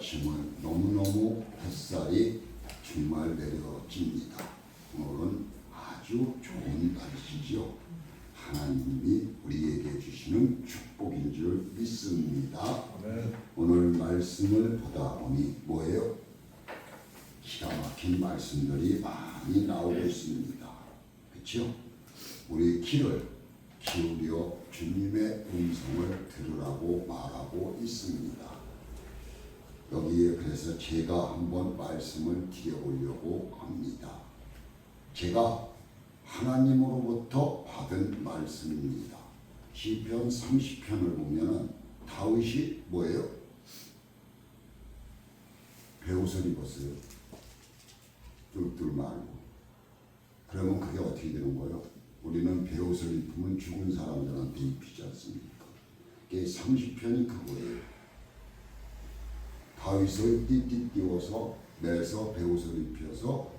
아침은 너무너무 햇살이 정말 내려집니다. 오늘은 아주 좋은 날씨죠. 하나님이 우리에게 주시는 축복인 줄 믿습니다. 네. 오늘 말씀을 보다 보니 뭐예요? 기가 막힌 말씀들이 많이 나오고 있습니다. 그렇죠? 우리 귀를 기울여 주님의 음성을 들으라고 말하고 있습니다. 여기에 그래서 제가 한번 말씀을 드려보려고 합니다. 제가 하나님으로부터 받은 말씀입니다. 시편 30편을 보면은 다윗이 뭐예요? 베옷을 입었어요. 뚫뚫 말고. 그러면 그게 어떻게 되는 거예요? 우리는 베옷을 입으면 죽은 사람들한테 입히지 않습니까? 그게 30편이 그거예요. 다윗을 띠띠 띄워서 매서 베옷을 입혀서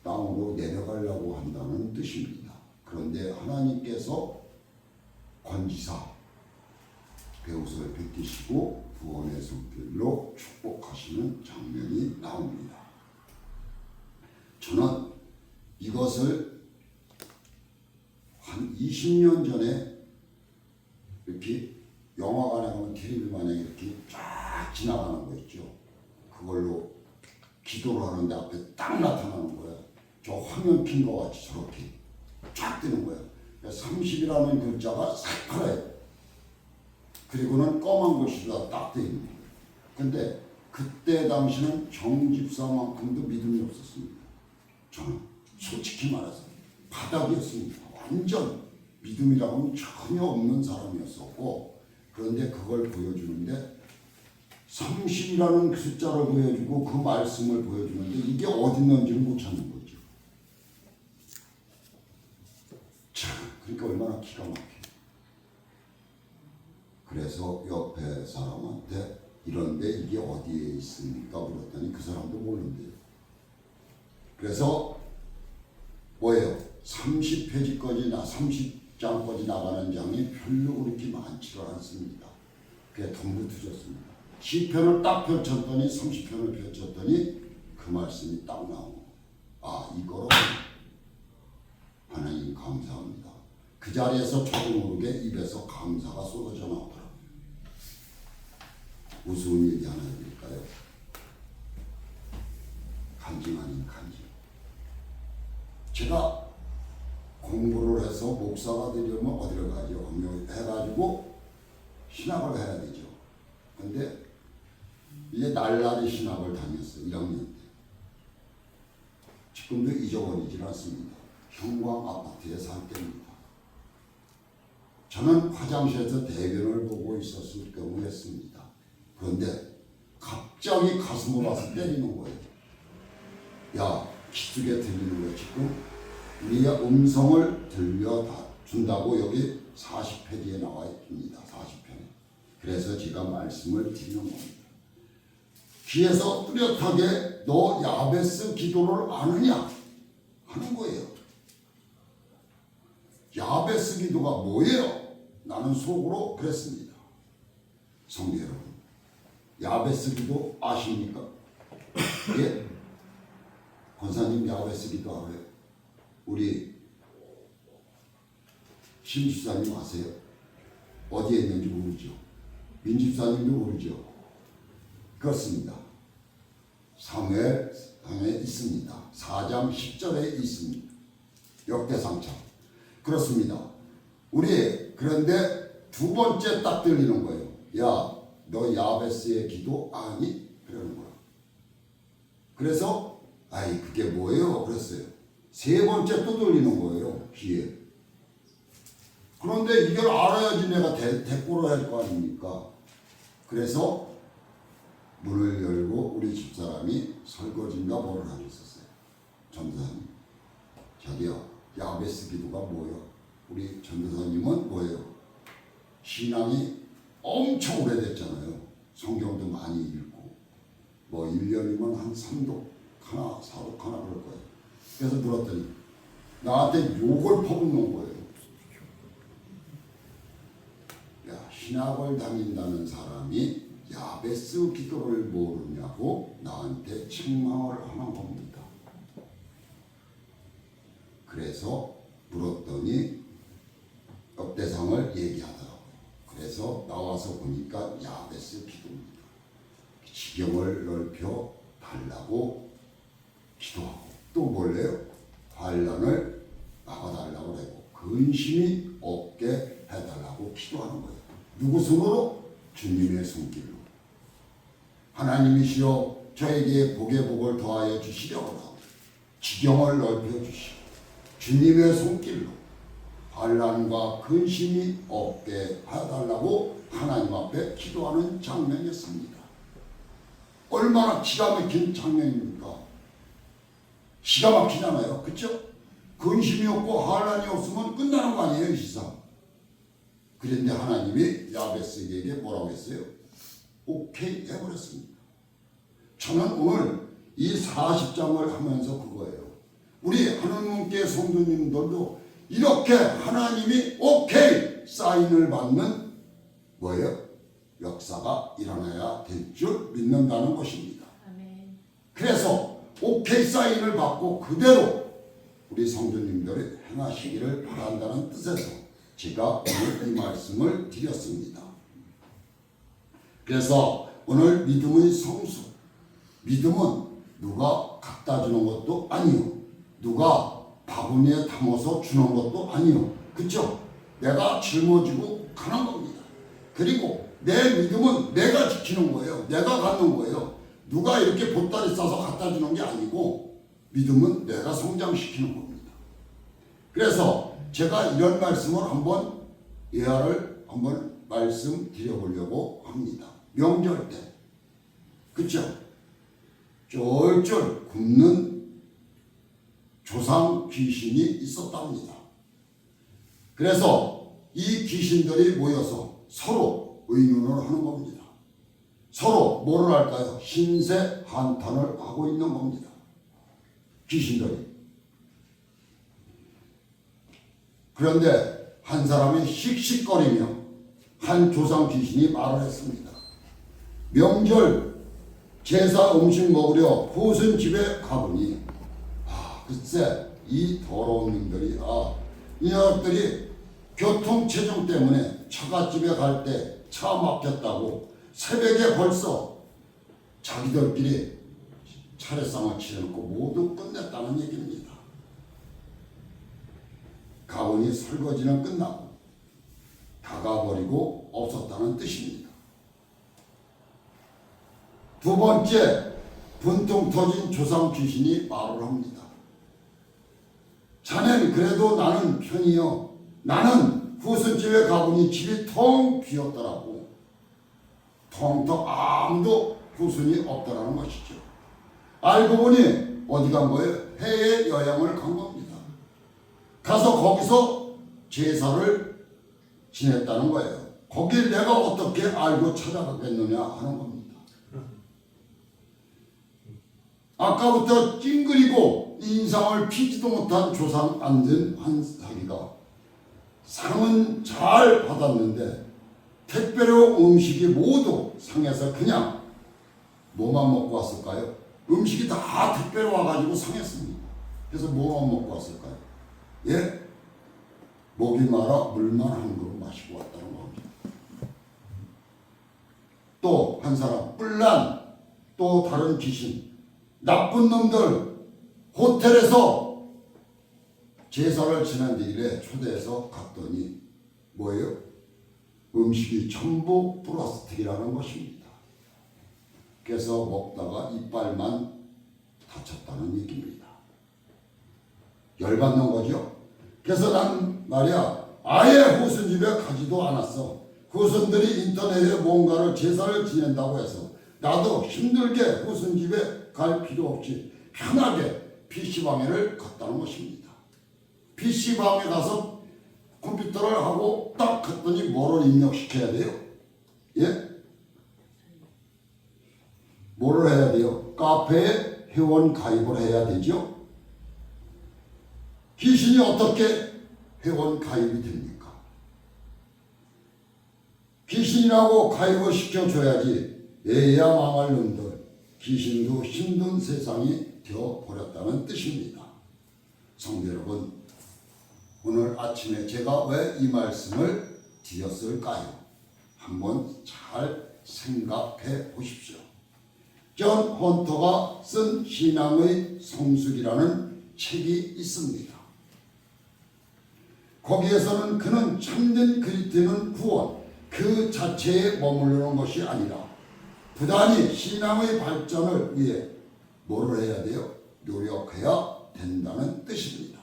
땅으로 내려가려고 한다는 뜻입니다. 그런데 하나님께서 건지사 베옷을 벗기시고 구원의 손길로 축복하시는 장면이 나옵니다. 저는 이것을 한 20년 전에 이렇게 영화관에 가면 텔레비 마냥 이렇게 쫙 지나가는 거 있죠. 그걸로 기도를 하는데 앞에 딱 나타나는 거야. 저 화면 핀 거 같이 저렇게 쫙 뜨는 거야. 30이라는 글자가 새파래요. 그리고는 검은 글씨가 딱 떠 있는 거예요. 근데 그때 당시는 정집사만큼도 믿음이 없었습니다. 저는 솔직히 말해서 바닥이었습니다. 완전 믿음이라고 하면 전혀 없는 사람이었었고, 그런데 그걸 보여주는데 30이라는 숫자를 보여주고 그 말씀을 보여주는데 이게 어디 있는지를 못 찾는 거죠. 참, 그러니까 얼마나 기가 막혀. 그래서 옆에 사람한테 이런데 이게 어디에 있습니까? 물었더니 그 사람도 모른대요. 그래서 뭐예요? 30페이지까지나 30장까지 나가는 장이 별로 그렇게 많지가 않습니다. 그게 덤부 터졌습니다. 시편을 딱 펼쳤더니 30편을 펼쳤더니 그 말씀이 딱 나오고, 아, 이거로 하나님 감사합니다. 그 자리에서 저도 모르게 입에서 감사가 쏟아져 나오더라고요. 우스운 얘기 하나 해드릴까요? 간증 아닌 간증. 제가 공부를 해서 목사가 되려면 어디를 가죠? 해가지고 신학을 해야 되죠. 근데 이제 날라리 신학을 다녔어요. 1학년 때. 지금도 잊어버리질 않습니다. 형광 아파트에 살 때입니다. 저는 화장실에서 대변을 보고 있었을 경우였습니다. 그런데 갑자기 가슴을 와서 때리는 거예요. 야, 기숙에 들리는 거 지금 우리의 음성을 들려준다고 여기 40페이지에 나와 있습니다. 40편에. 그래서 제가 말씀을 드리는 겁니다. 귀에서 뚜렷하게 너 야베스 기도를 아느냐 하는 거예요. 야베스 기도가 뭐예요? 나는 속으로 그랬습니다. 성도 여러분, 야베스 기도 아십니까? 예? 권사님 야베스 기도 알아요? 우리 심집사님 아세요? 어디에 있는지 모르죠. 민집사님도 모르죠. 그렇습니다. 사무엘상에 있습니다. 4장 10절에 있습니다. 역대상처. 그렇습니다. 우리 그런데 두 번째 딱 들리는 거예요. 야, 너 야베스의 기도 아니? 그러는 거야. 그래서 아이 그게 뭐예요? 그랬어요. 세 번째 또 들리는 거예요. 귀에. 그런데 이걸 알아야지 내가 대꾸를 할 거 아닙니까? 그래서 문을 열고 우리 집사람이 설거지인가 뭐를 하고 있었어요. 전도사님, 저기요, 야베스 기도가 뭐예요? 우리 전도사님은 뭐예요? 신앙이 엄청 오래됐잖아요. 성경도 많이 읽고 뭐 1년이면 한 3독 하나 4독 하나 그럴 거예요. 그래서 물었더니 나한테 욕을 퍼붓는 거예요. 야, 신학을 다닌다는 사람이 야베스 기도를 모르냐고 나한테 책망을 하는 겁니다. 그래서 물었더니 역대상을 얘기하더라고요. 그래서 나와서 보니까 야베스 기도입니다. 지경을 넓혀 달라고 기도하고 또 뭘래요? 환난을 막아달라고 하고 근심이 없게 해달라고 기도하는 거예요. 누구 손으로? 주님의 손길로. 하나님이시여 저에게 복의 복을 더하여 주시려고 지경을 넓혀 주시고 주님의 손길로 환난과 근심이 없게 해달라고 하나님 앞에 기도하는 장면이었습니다. 얼마나 기가 막힌 장면입니까? 기가 막히잖아요. 그렇죠? 근심이 없고 환난이 없으면 끝나는 거 아니에요, 이 세상. 그런데 하나님이 야베스에게 뭐라고 했어요? 오케이 해버렸습니다. 저는 오늘 이 40장을 하면서 그거예요. 우리 하나님께 성도님들도 이렇게 하나님이 오케이 사인을 받는 뭐예요? 역사가 일어나야 될 줄 믿는다는 것입니다. 아멘. 그래서 오케이 사인을 받고 그대로 우리 성도님들이 행하시기를 바란다는 뜻에서 제가 오늘 이 말씀을 드렸습니다. 그래서 오늘 믿음의 성수, 믿음은 누가 갖다 주는 것도 아니요, 누가 바구니에 담아서 주는 것도 아니요, 그렇죠? 내가 짊어지고 가는 겁니다. 그리고 내 믿음은 내가 지키는 거예요. 내가 갖는 거예요. 누가 이렇게 보따리 싸서 갖다 주는 게 아니고 믿음은 내가 성장시키는 겁니다. 그래서 제가 이런 말씀을 한번 예화를 한번 말씀드려보려고 합니다. 명절 때, 그렇죠? 쫄쫄 굶는 조상 귀신이 있었답니다. 그래서 이 귀신들이 모여서 서로 의논을 하는 겁니다. 서로 뭐를 할까요? 신세 한탄을 하고 있는 겁니다. 귀신들이. 그런데 한 사람이 씩씩거리며 한 조상 귀신이 말을 했습니다. 명절 제사 음식 먹으려 후순 집에 가보니 글쎄 이 더러운 놈들이 이 녀석들이 교통체증 때문에 처갓집에 갈 때 차 막혔다고 새벽에 벌써 자기들끼리 차례상을 치러놓고 모두 끝냈다는 얘기입니다. 가보니 설거지는 끝나고 다가버리고 없었다는 뜻입니다. 두 번째, 분통 터진 조상 귀신이 말을 합니다. 자넨 그래도 나는 편이요. 나는 후순집에 가보니 집이 텅 비었더라고. 텅텅 아무도 후순이 없더라는 것이죠. 알고 보니 어디 간 거예요? 해외 여행을 간 겁니다. 가서 거기서 제사를 지냈다는 거예요. 거길 내가 어떻게 알고 찾아가겠느냐 하는 겁니다. 아까부터 찡그리고 인상을 피지도 못한 조상 앉은 한 사기가 상은 잘 받았는데 택배로 음식이 모두 상해서 그냥 뭐만 먹고 왔을까요? 음식이 다 택배로 와가지고 상했습니다. 그래서 뭐만 먹고 왔을까요? 예? 목이 마라 물만 한 그릇 마시고 왔다는 겁니다. 또 한 사람 뿔난 또 다른 귀신 나쁜 놈들 호텔에서 제사를 지내기에 초대해서 갔더니 뭐예요? 음식이 전부 플라스틱이라는 것입니다. 그래서 먹다가 이빨만 다쳤다는 얘기입니다. 열받는 거죠. 그래서 난 말이야 아예 후순집에 가지도 않았어. 후순들이 인터넷에 뭔가를 제사를 지낸다고 해서 나도 힘들게 후순집에 갈 필요 없이 편하게 PC방에를 갔다는 것입니다. PC방에 가서 컴퓨터를 하고 딱 갔더니 뭐를 입력시켜야 돼요? 예? 뭐를 해야 돼요? 카페에 회원 가입을 해야 되죠? 귀신이 어떻게 회원 가입이 됩니까? 귀신이라고 가입을 시켜줘야지 애야 망할 놈들, 귀신도 힘든 세상이 되어버렸다는 뜻입니다. 성도 여러분, 오늘 아침에 제가 왜 이 말씀을 드렸을까요? 한번 잘 생각해 보십시오. 존 헌터가 쓴 신앙의 성숙이라는 책이 있습니다. 거기에서는 그는 참된 그리스도는 구원 그 자체에 머무르는 것이 아니라 부단히 신앙의 발전을 위해 뭐를 해야 돼요? 노력해야 된다는 뜻입니다.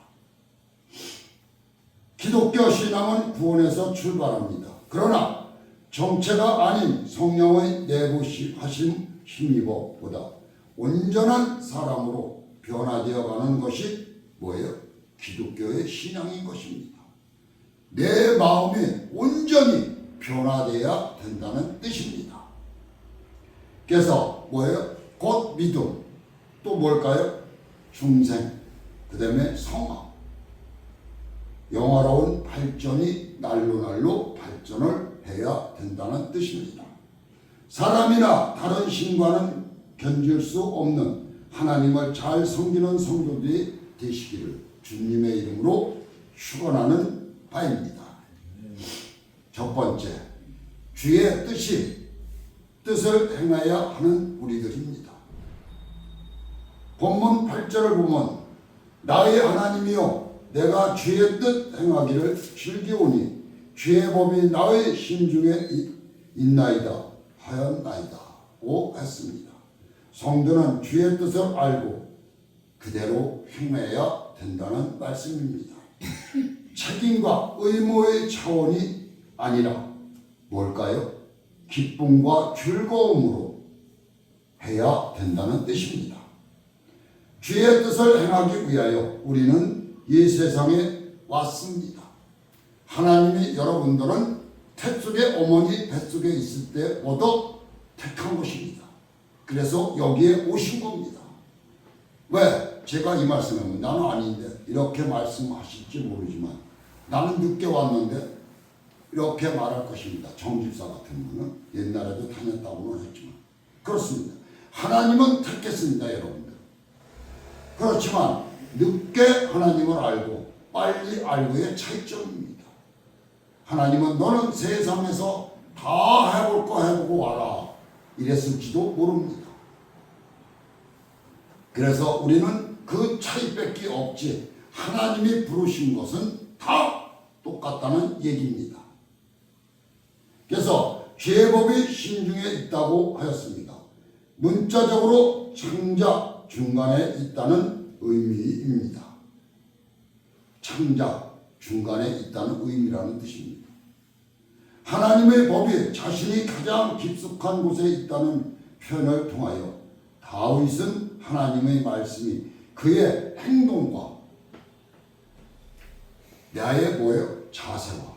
기독교 신앙은 구원에서 출발합니다. 그러나 정체가 아닌 성령의 내부하심 힘입어보다 온전한 사람으로 변화되어 가는 것이 뭐예요? 기독교의 신앙인 것입니다. 내 마음이 온전히 변화되어야 된다는 뜻입니다. 그래서 뭐예요? 곧 믿음, 또 뭘까요? 중생, 그 다음에 성화, 영화로운 발전이 날로 발전을 해야 된다는 뜻입니다. 사람이나 다른 신과는 견줄 수 없는 하나님을 잘 섬기는 성도들이 되시기를 주님의 이름으로 축원하는 바입니다. 첫 번째, 주의 뜻을 행해야 하는 우리들입니다. 본문 8절을 보면 나의 하나님이여 내가 주의 뜻 행하기를 즐기오니 주의 법이 나의 심중에 있나이다 하였나이다 고 했습니다. 성도는 주의 뜻을 알고 그대로 행해야 된다는 말씀입니다. 책임과 의무의 차원이 아니라 뭘까요? 기쁨과 즐거움으로 해야 된다는 뜻입니다. 주의 뜻을 행하기 위하여 우리는 이 세상에 왔습니다. 하나님이 여러분들은 태속의 어머니 뱃속에 있을 때부터 택한 것입니다. 그래서 여기에 오신 겁니다. 왜? 제가 이 말씀하면 나는 아닌데 이렇게 말씀하실지 모르지만 나는 늦게 왔는데 이렇게 말할 것입니다. 정집사 같은 분은 옛날에도 다녔다고는 했지만 그렇습니다. 하나님은 택했습니다. 여러분들. 그렇지만 늦게 하나님을 알고 빨리 알고의 차이점입니다. 하나님은 너는 세상에서 다 해볼 거 해보고 와라 이랬을지도 모릅니다. 그래서 우리는 그 차이밖에 없지 하나님이 부르신 것은 다 똑같다는 얘기입니다. 그래서 죄의 법이 심중에 있다고 하였습니다. 문자적으로 창작 중간에 있다는 의미입니다. 창작 중간에 있다는 의미라는 뜻입니다. 하나님의 법이 자신이 가장 깊숙한 곳에 있다는 표현을 통하여 다윗은 하나님의 말씀이 그의 행동과 나의 뭐예요? 자세와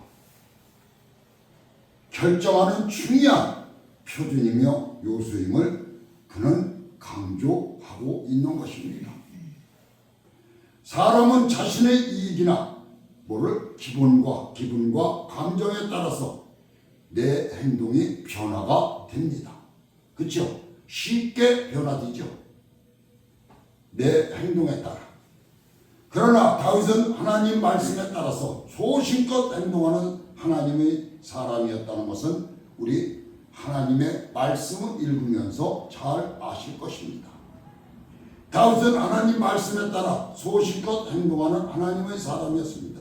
결정하는 중요한 표준이며 요소임을 그는 강조하고 있는 것입니다. 사람은 자신의 이익이나 기분과 감정에 따라서 내 행동이 변화가 됩니다. 그렇죠? 쉽게 변화되죠. 내 행동에 따라. 그러나 다윗은 하나님 말씀에 따라서 소신껏 행동하는 하나님의 사람이었다는 것은 우리 하나님의 말씀을 읽으면서 잘 아실 것입니다. 다윗은 하나님 말씀에 따라 소신껏 행동하는 하나님의 사람이었습니다.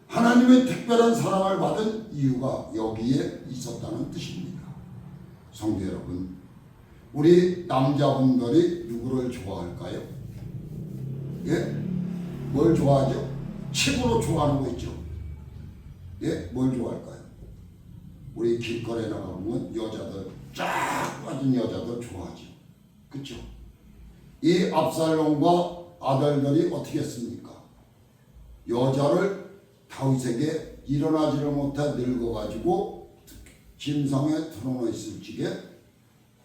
하나님의 특별한 사랑을 받은 이유가 여기에 있었다는 뜻입니다. 성도 여러분, 우리 남자분들이 누구를 좋아할까요? 예? 뭘 좋아하죠? 최고로 좋아하는 거 있죠? 예? 뭘 좋아할까요? 우리 길거리에 나가보면 여자들 쫙 빠진 여자들 좋아하죠. 그렇죠? 이 압살롬과 아들들이 어떻게 했습니까? 여자를 다윗에게 일어나지를 못해 늙어가지고 짐승에 드러나 있을 적에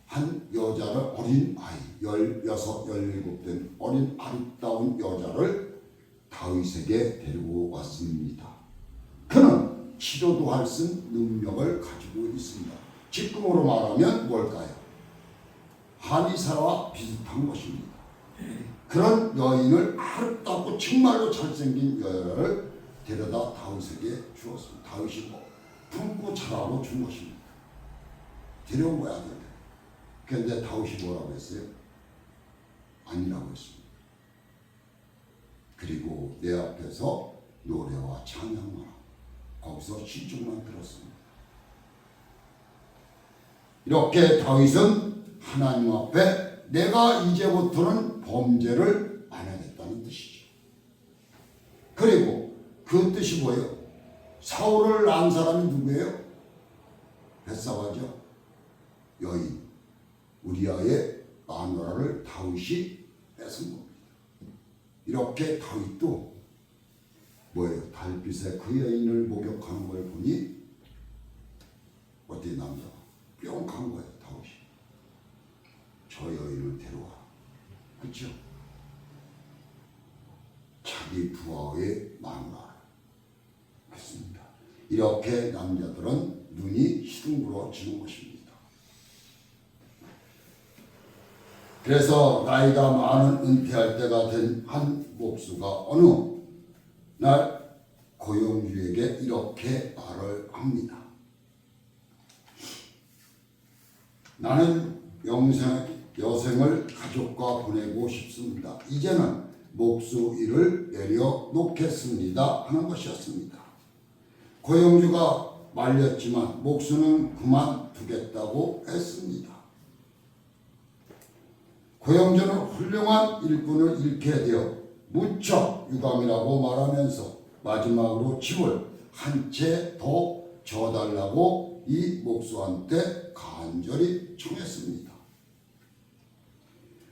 한 여자를 어린 아이 16, 17된 어린 아름다운 여자를 다윗에게 데리고 왔습니다. 그는 치료도 할 수 있는 능력을 가지고 있습니다. 직금으로 말하면 뭘까요? 하니사라와 비슷한 것입니다. 그런 여인을 아름답고 정말로 잘생긴 여자를 데려다 다윗에게 주었습니다. 다윗이 품고 자라고 준 것입니다. 데려온 거야. 그런데 다윗이 뭐라고 했어요? 아니라고 했습니다. 그리고 내 앞에서 노래와 찬양만 하고 거기서 시중만 들었습니다. 이렇게 다윗은 하나님 앞에 내가 이제부터는 범죄를 안 하겠다는 뜻이죠. 그리고 그 뜻이 뭐예요? 사울을 낳은 사람이 누구예요? 벳사바죠. 여인 우리아의 마누라를 다윗이 뺏은 겁니다. 이렇게 다윗도 뭐예요? 달빛에 그 여인을 목욕하는 걸 보니 어떤 남자가 뿅 간 거예요. 다윗이 저 여인을 데려와. 그렇죠? 자기 부하의 마누라 했습니다. 이렇게 남자들은 눈이 시둥그러지는 것입니다. 그래서 나이가 많은 은퇴할 때가 된 한 목수가 어느 날 고용주에게 이렇게 말을 합니다. 나는 여생을 가족과 보내고 싶습니다. 이제는 목수 일을 내려놓겠습니다 하는 것이었습니다. 고용주가 말렸지만 목수는 그만두겠다고 했습니다. 고용주는 훌륭한 일꾼을 잃게 되어 무척 유감이라고 말하면서 마지막으로 집을 한 채 더 줘달라고 이 목수한테 간절히 청했습니다.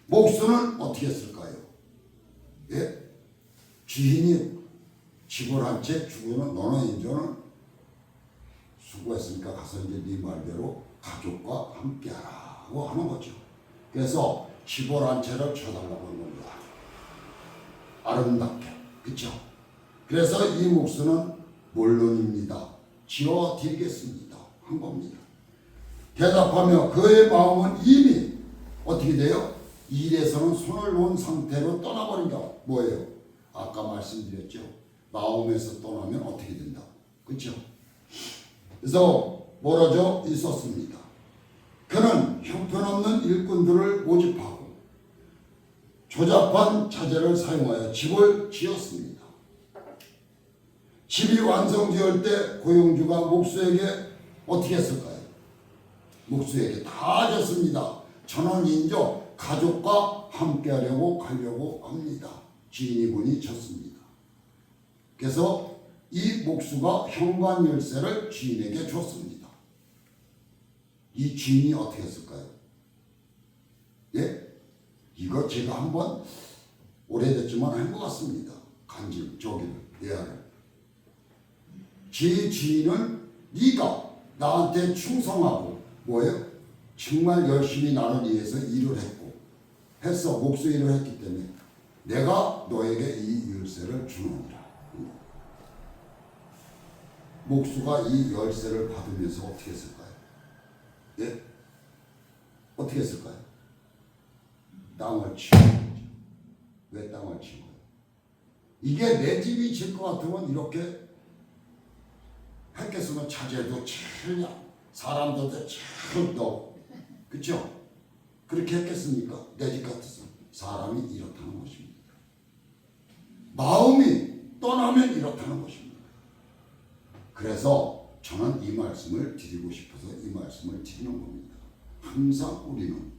목수는 어떻게 했을까요? 예? 주인이 집을 한 채 주고는 너는 이제는 수고했으니까 가서 이제 네 말대로 가족과 함께하라고 하는 거죠. 그래서 집을 한 채를 줘달라고 하는 겁니다. 아름답게. 그렇죠? 그래서 이 목수는 물론입니다. 지어드리겠습니다. 한 겁니다. 대답하며 그의 마음은 이미 어떻게 돼요? 일에서는 손을 놓은 상태로 떠나버린다. 뭐예요? 아까 말씀드렸죠. 마음에서 떠나면 어떻게 된다. 그렇죠? 그래서 멀어져 있었습니다. 그는 형편없는 일꾼들을 모집하고 조잡한 자재를 사용하여 집을 지었습니다. 집이 완성되었을 때 고용주가 목수에게 어떻게 했을까요? 목수에게 다 줬습니다. 저는 인저 가족과 함께하려고 가려고 합니다. 지인이 보니 졌습니다. 그래서 이 목수가 현관 열쇠를 주인에게 줬습니다. 이 주인이 어떻게 했을까요? 예? 이거 제가 한번 오래됐지만 한 것 같습니다. 간질 저기를 내야를. 제 주인은 네가 나한테 충성하고 뭐예요? 정말 열심히 나를 위해서 일을 했고 해서 목수 일을 했기 때문에 내가 너에게 이 열쇠를 주노니라. 목수가 이 열쇠를 받으면서 어떻게 했을까요? 예? 어떻게 했을까요? 땅을 치운 거죠. 왜 땅을 치워요? 이게 내 집이 질 것 같으면 이렇게 했겠으면 자재도 참 사람들도 참 넣고 그렇죠? 그렇게 했겠습니까? 내 집 같았으면 사람이 이렇다는 것입니다. 마음이 떠나면 이렇다는 것입니다. 그래서 저는 이 말씀을 드리고 싶어서 이 말씀을 드리는 겁니다. 항상 우리는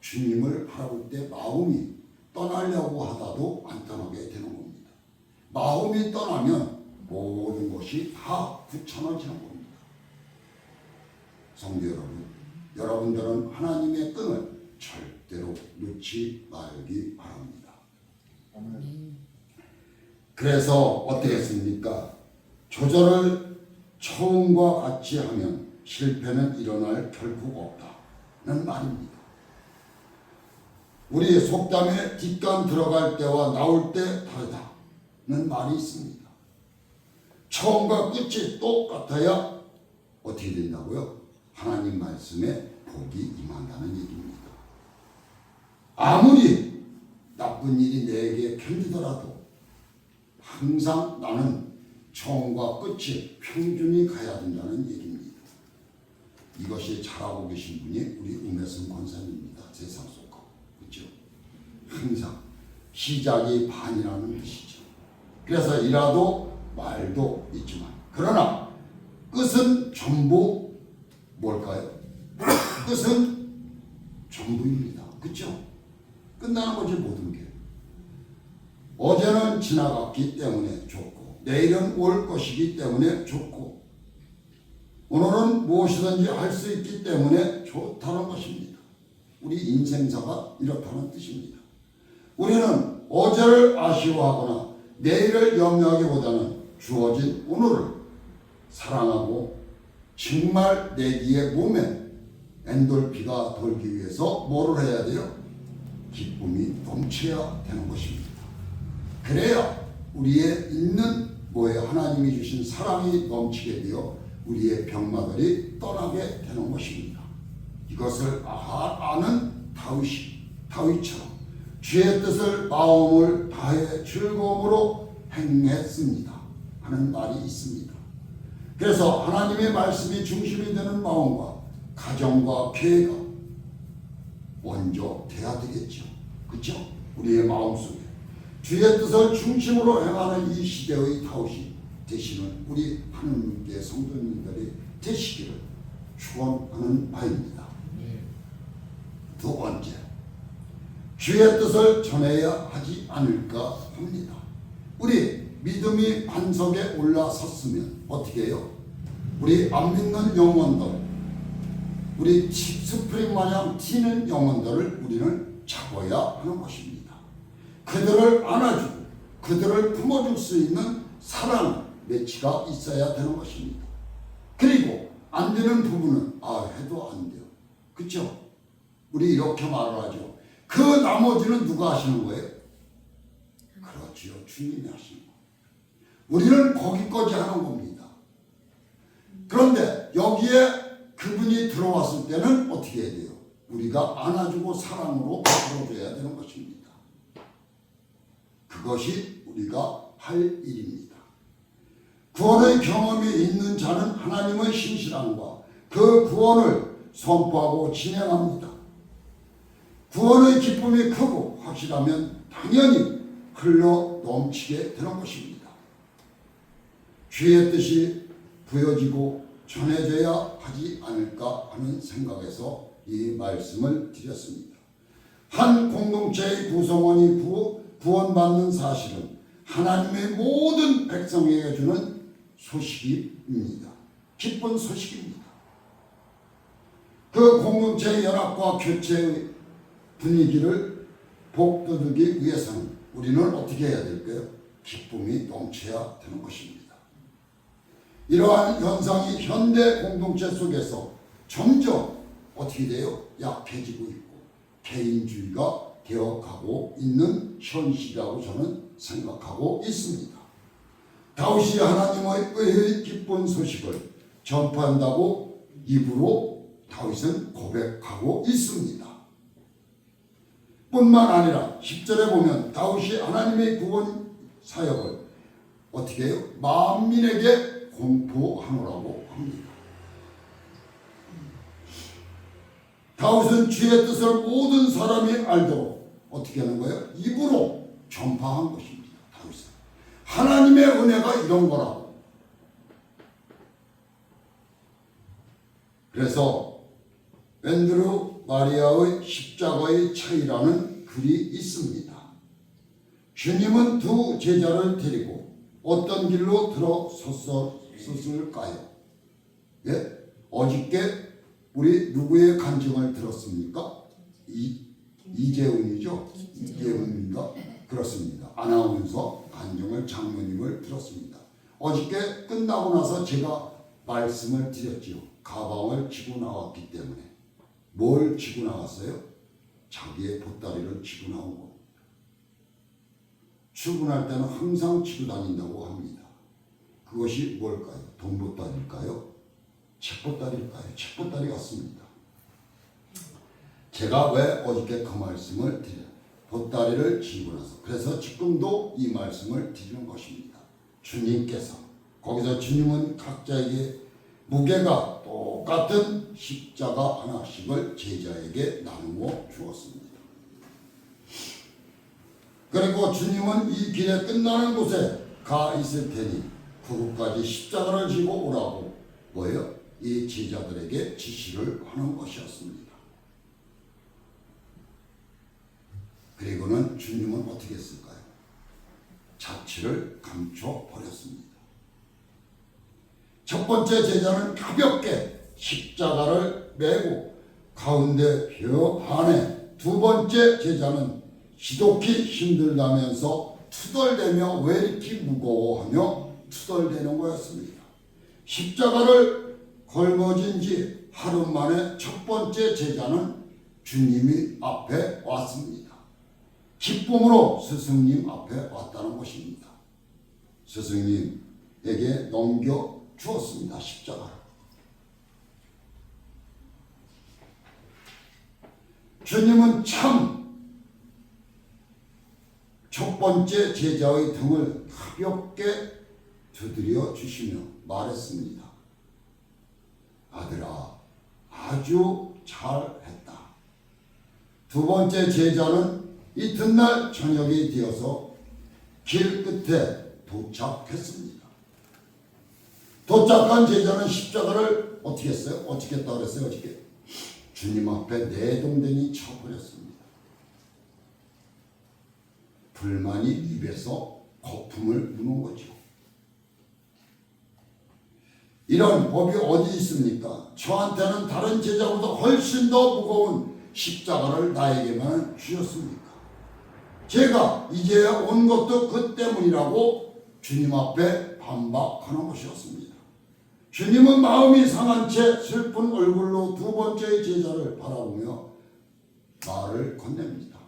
주님을 바라볼 때 마음이 떠나려고 하다도 안 떠나게 되는 겁니다. 마음이 떠나면 모든 것이 다 귀찮아지는 겁니다. 성도 여러분, 여러분들은 하나님의 끈을 절대로 놓지 말기 바랍니다. 그래서 어떻게 했습니까? 조절을 처음과 같이 하면 실패는 일어날 결코 없다는 말입니다. 우리 속담에 뒷간 들어갈 때와 나올 때 다르다는 말이 있습니다. 처음과 끝이 똑같아야 어떻게 된다고요? 하나님 말씀에 복이 임한다는 얘기입니다. 아무리 나쁜 일이 내게 펼치더라도 항상 나는 처음과 끝이 평균히 가야 된다는 얘기입니다. 이것이 잘하고 계신 분이 우리 음혜승 권사님입니다. 세상 속하고. 그렇죠? 항상 시작이 반이라는 뜻이죠. 그래서 이라도 말도 있지만 그러나 끝은 전부 뭘까요? 끝은 전부입니다. 그렇죠? 끝나는 거지 모든 게. 어제는 지나갔기 때문에 좋고 내일은 올 것이기 때문에 좋고 오늘은 무엇이든지 할 수 있기 때문에 좋다는 것입니다. 우리 인생사가 이렇다는 뜻입니다. 우리는 어제를 아쉬워하거나 내일을 염려하기보다는 주어진 오늘을 사랑하고 정말 내기의 몸에 엔돌피가 돌기 위해서 뭐를 해야 돼요? 기쁨이 넘쳐야 되는 것입니다. 그래야 우리의 있는 하나님이 주신 사랑이 넘치게 되어 우리의 병마들이 떠나게 되는 것입니다. 이것을 아는 다윗처럼 주의 뜻을 마음을 다해 즐거움으로 행했습니다 하는 말이 있습니다. 그래서 하나님의 말씀이 중심이 되는 마음과 가정과 교회가 먼저 돼야 되겠죠. 그렇죠? 우리의 마음속에 주의 뜻을 중심으로 행하는 이 시대의 다윗이 되시는 우리 하느님께 성도님들이 되시기를 축원하는 바입니다. 두 번째, 주의 뜻을 전해야 하지 않을까 합니다. 우리 믿음이 반석에 올라섰으면 어떻게 해요? 우리 안 믿는 영혼들, 우리 스프링 마냥 튀는 영혼들을 우리는 잡아야 하는 것입니다. 그들을 안아주고 그들을 품어줄 수 있는 사랑, 매치가 있어야 되는 것입니다. 그리고 안 되는 부분은 해도 안 돼요. 그렇죠? 우리 이렇게 말을 하죠. 그 나머지는 누가 하시는 거예요? 그렇지요. 주님이 하시는 거예요. 우리는 거기까지 하는 겁니다. 그런데 여기에 그분이 들어왔을 때는 어떻게 해야 돼요? 우리가 안아주고 사랑으로 풀어줘야 되는 것입니다. 그것이 우리가 할 일입니다. 구원의 경험이 있는 자는 하나님의 신실함과 그 구원을 선포하고 진행합니다. 구원의 기쁨이 크고 확실하면 당연히 흘러 넘치게 되는 것입니다. 주의 뜻이 부여지고 전해져야 하지 않을까 하는 생각에서 이 말씀을 드렸습니다. 한 공동체의 구성원이 구원받는 사실은 하나님의 모든 백성에게 주는 소식입니다. 기쁜 소식입니다. 그 공동체의 연합과 교체의 분위기를 복돋우기 위해서는 우리는 어떻게 해야 될까요? 기쁨이 넘쳐야 되는 것입니다. 이러한 현상이 현대 공동체 속에서 점점 어떻게 돼요? 약해지고 있고 개인주의가 되어가고 있는 현실이라고 저는 생각하고 있습니다. 다윗이 하나님의 기쁜 소식을 전파한다고 입으로 다윗은 고백하고 있습니다. 뿐만 아니라 10절에 보면 다윗이 하나님의 구원 사역을 어떻게 해요? 만민에게 공포하노라고 합니다. 다윗은 주의 뜻을 모든 사람이 알도록 어떻게 하는 거예요? 입으로 전파한 것입니다. 다윗은 하나님의 은혜가 이런 거라고. 그래서 앤드루 마리아의 십자가의 차이라는 글이 있습니다. 주님은 두 제자를 데리고 어떤 길로 들어섰을까요? 예? 어저께 우리 누구의 간증을 들었습니까? 이재훈이죠? 이재훈인가? 그렇습니다. 아나운서 간증을 장모님을 들었습니다. 어저께 끝나고 나서 제가 말씀을 드렸죠. 가방을 쥐고 나왔기 때문에. 뭘 쥐고 나왔어요? 자기의 보따리를 쥐고 나온 겁니다. 출근할 때는 항상 쥐고 다닌다고 합니다. 그것이 뭘까요? 돈보따리일까요? 책보따리일까요? 책보따리 같습니다. 제가 왜 어저께 그 말씀을 드려요. 보따리를 지고 나서 그래서 지금도 이 말씀을 드리는 것입니다. 주님께서 거기서 주님은 각자에게 무게가 똑같은 십자가 하나씩을 제자에게 나누어 주었습니다. 그리고 주님은 이 길에 끝나는 곳에 가 있을 테니 그곳까지 십자가를 지고 오라고 뭐예요? 이 제자들에게 지시를 하는 것이었습니다. 그리고는 주님은 어떻게 했을까요? 자취를 감춰버렸습니다. 첫 번째 제자는 가볍게 십자가를 메고 가운데 벼 안에, 두 번째 제자는 지독히 힘들다면서 투덜대며 왜 이렇게 무거워하며 투덜대는 거였습니다. 십자가를 걸머진 지 하루 만에 첫 번째 제자는 주님이 앞에 왔습니다. 기쁨으로 스승님 앞에 왔다는 것입니다. 스승님에게 넘겨 주었습니다. 십자가를. 주님은 참 첫 번째 제자의 등을 가볍게 두드려 주시며 말했습니다. 아들아, 아주 잘했다. 두 번째 제자는 이튿날 저녁이 되어서 길 끝에 도착했습니다. 도착한 제자는 십자가를 어떻게 했어요? 어떻게 했다고 그랬어요? 어떻게? 주님 앞에 내동댕이 쳐버렸습니다. 불만이 입에서 거품을 무는 거죠. 이런 법이 어디 있습니까? 저한테는 다른 제자보다 훨씬 더 무거운 십자가를 나에게만 주셨습니까? 제가 이제야 온 것도 그 때문이라고 주님 앞에 반박하는 것이었습니다. 주님은 마음이 상한 채 슬픈 얼굴로 두 번째 제자를 바라보며 말을 건넵니다.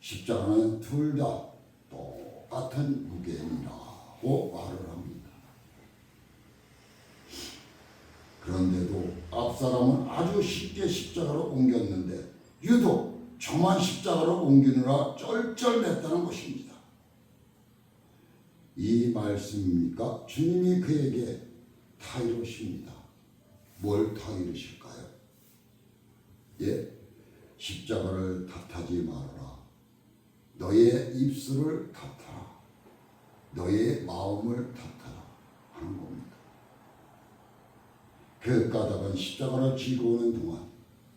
십자가는 둘 다 똑같은 무게라고 말을 합니다. 그런데도 앞사람은 아주 쉽게 십자가를 옮겼는데 유독 저만 십자가를 옮기느라 쩔쩔맸다는 것입니다. 이 말씀입니까? 주님이 그에게 다 이루십니다. 뭘 다 이루실까요? 예? 십자가를 탓하지 말아라. 너의 입술을 탓하라. 너의 마음을 탓하라 하는 겁니다. 그 까닭은 십자가를 지고 오는 동안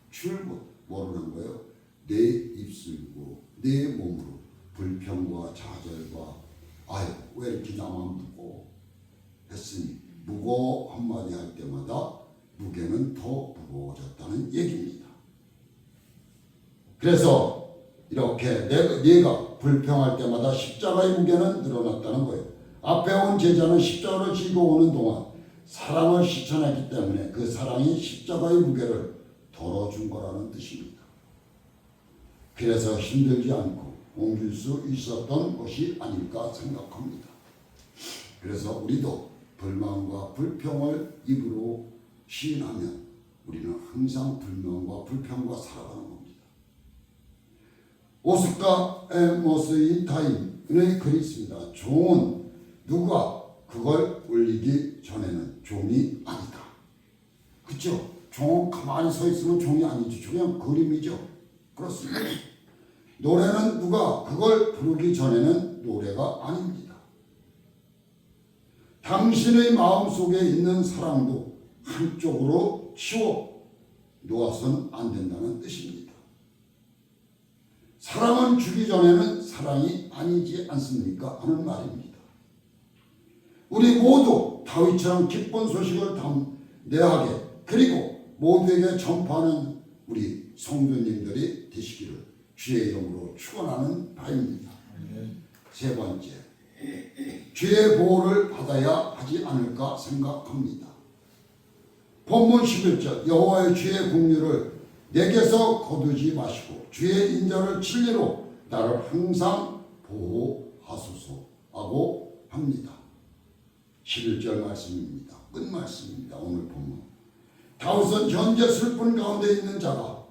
출근 뭐를 한 거예요? 내 입술고 내 몸으로 불평과 좌절과 아유 왜 이렇게 나만 무거워 했으니 무거워 한마디 할 때마다 무게는 더 무거워졌다는 얘기입니다. 그래서 이렇게 네가 불평할 때마다 십자가의 무게는 늘어났다는 거예요. 앞에 온 제자는 십자가를 지고 오는 동안 사랑을 실천했기 때문에 그 사랑이 십자가의 무게를 덜어준 거라는 뜻입니다. 그래서 힘들지 않고 옮길 수 있었던 것이 아닐까 생각합니다. 그래서 우리도 불만과 불평을 입으로 시인하면 우리는 항상 불만과 불평과 살아가는 겁니다. 오스카 에모스인 타임의 글이 있습니다. 종은 누가 그걸 올리기 전에는 종이 아니다. 그렇죠? 종은 가만히 서 있으면 종이 아니죠. 그냥 그림이죠. 그렇습니다. 노래는 누가 그걸 부르기 전에는 노래가 아닙니다. 당신의 마음속에 있는 사랑도 한쪽으로 치워 놓아서는 안 된다는 뜻입니다. 사랑은 주기 전에는 사랑이 아니지 않습니까? 하는 말입니다. 우리 모두 다윗처럼 기쁜 소식을 담대하게 그리고 모두에게 전파하는 우리 성도님들이 되시기를 주의 이름으로 축원하는 바입니다. 세 번째, 주의 보호를 받아야 하지 않을까 생각합니다. 본문 11절 여호와의 주의 긍휼을 내게서 거두지 마시고 주의 인자를 진리로 나를 항상 보호하소서 하고 합니다. 11절 말씀입니다. 끝 말씀입니다. 오늘 본문 다윗은 현재 슬픈 가운데 있는 자가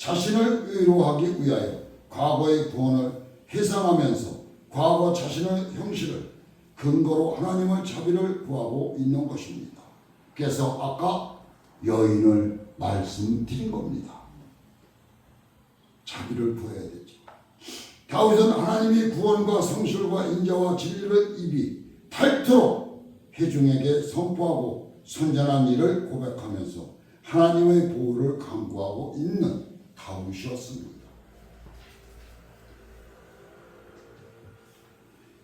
자신을 위로하기 위하여 과거의 구원을 회상하면서 과거 자신의 형실을 근거로 하나님의 자비를 구하고 있는 것입니다. 그래서 아까 여인을 말씀드린 겁니다. 자비를 구해야 되죠. 다윗은 하나님이 구원과 성실과 인자와 진리를 입이 닳도록 회중에게 선포하고 선전한 일을 고백하면서 하나님의 보호를 강구하고 있는 다윗이었습니다.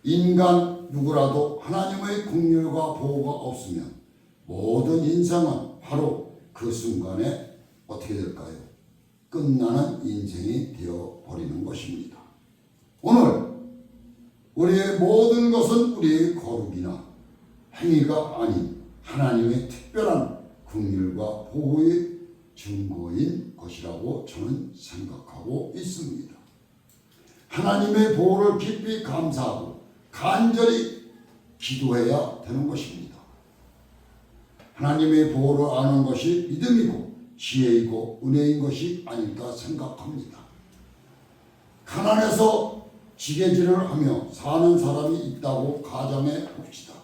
인간 누구라도 하나님의 긍휼과 보호가 없으면 모든 인생은 바로 그 순간에 어떻게 될까요? 끝나는 인생이 되어버리는 것입니다. 오늘 우리의 모든 것은 우리의 거룩이나 행위가 아닌 하나님의 특별한 긍휼과 보호의 증거인 것이라고 저는 생각하고 있습니다. 하나님의 보호를 깊이 감사하고 간절히 기도해야 되는 것입니다. 하나님의 보호를 아는 것이 믿음이고 지혜이고 은혜인 것이 아닐까 생각합니다. 가난해서 지게질을 하며 사는 사람이 있다고 가정해 봅시다.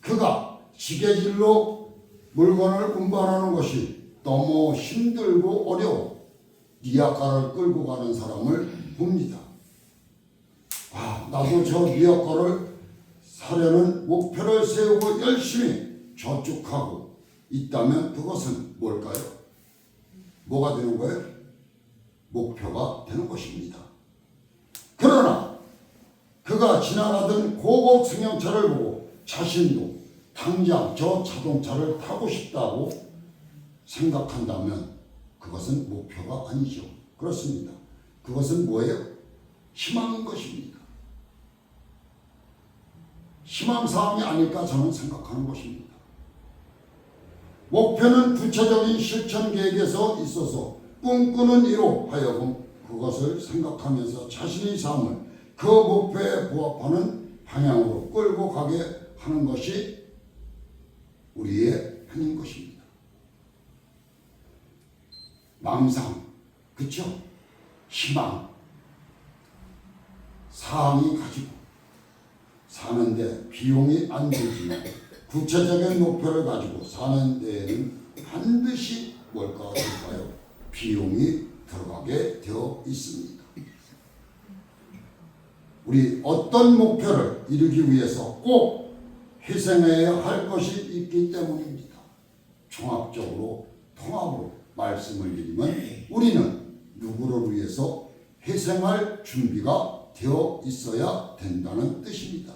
그가 지게질로 물건을 운반하는 것이 너무 힘들고 어려워 리아카를 끌고 가는 사람을 봅니다. 나도 저 리아카를 사려는 목표를 세우고 열심히 저축하고 있다면 그것은 뭘까요? 뭐가 되는 거예요? 목표가 되는 것입니다. 그러나 그가 지나가던 고급 승용차를 보고 자신도 당장 저 자동차를 타고 싶다고 생각한다면 그것은 목표가 아니죠. 그렇습니다. 그것은 뭐예요? 희망인 것입니다. 희망사항이 아닐까 저는 생각하는 것입니다. 목표는 구체적인 실천 계획에서 있어서 꿈꾸는 이로 하여금 그것을 생각하면서 자신의 삶을 그 목표에 부합하는 방향으로 끌고 가게 하는 것이 우리의 행인 것입니다. 망상, 그렇죠? 희망, 사항이 가지고 사는데 비용이 안 들지만 구체적인 목표를 가지고 사는 데에는 반드시 뭘까 될까요? 비용이 들어가게 되어 있습니다. 우리 어떤 목표를 이루기 위해서 꼭 희생해야 할 것이 있기 때문입니다. 종합적으로 통합으로 말씀을 드리면 우리는 누구를 위해서 희생할 준비가 되어 있어야 된다는 뜻입니다.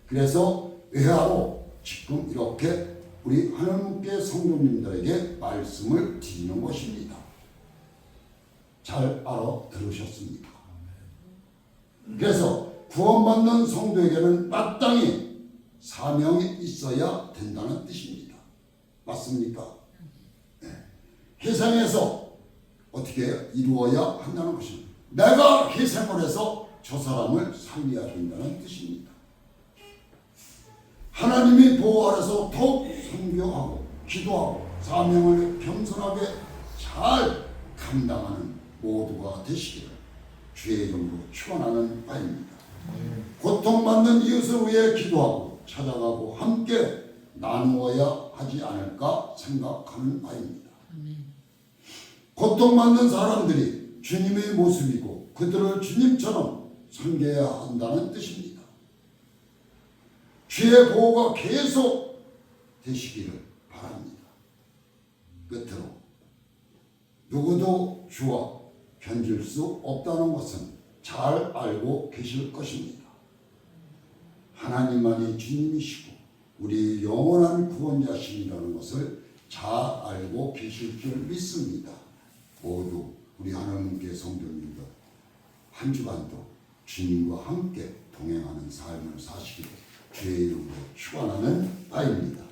그래서 외화로 지금 이렇게 우리 하나님께 성도님들에게 말씀을 드리는 것입니다. 잘 알아들으셨습니까? 그래서 구원받는 성도에게는 마땅히 사명이 있어야 된다는 뜻입니다. 맞습니까? 네. 희생해서 어떻게 이루어야 한다는 것입니다. 내가 희생을 해서 저 사람을 살려야 된다는 뜻입니다. 하나님이 보호 아래서 더욱 선교하고 기도하고 사명을 겸손하게 잘 감당하는 모두가 되시기를 주의 이름으로 축원하는 바입니다. 고통받는 이웃을 위해 기도하고 찾아가고 함께 나누어야 하지 않을까 생각하는 바입니다. 고통받는 사람들이 주님의 모습이고 그들을 주님처럼 섬겨야 한다는 뜻입니다. 주의 보호가 계속 되시기를 바랍니다. 끝으로 누구도 주와 견줄 수 없다는 것은 잘 알고 계실 것입니다. 하나님만이 주님이시고 우리 영원한 구원자신이라는 것을 잘 알고 계실 줄 믿습니다. 모두 우리 하나님께 성도님들 한 주간도 주님과 함께 동행하는 삶을 사시기를 주의 이름으로 축원하는 바입니다.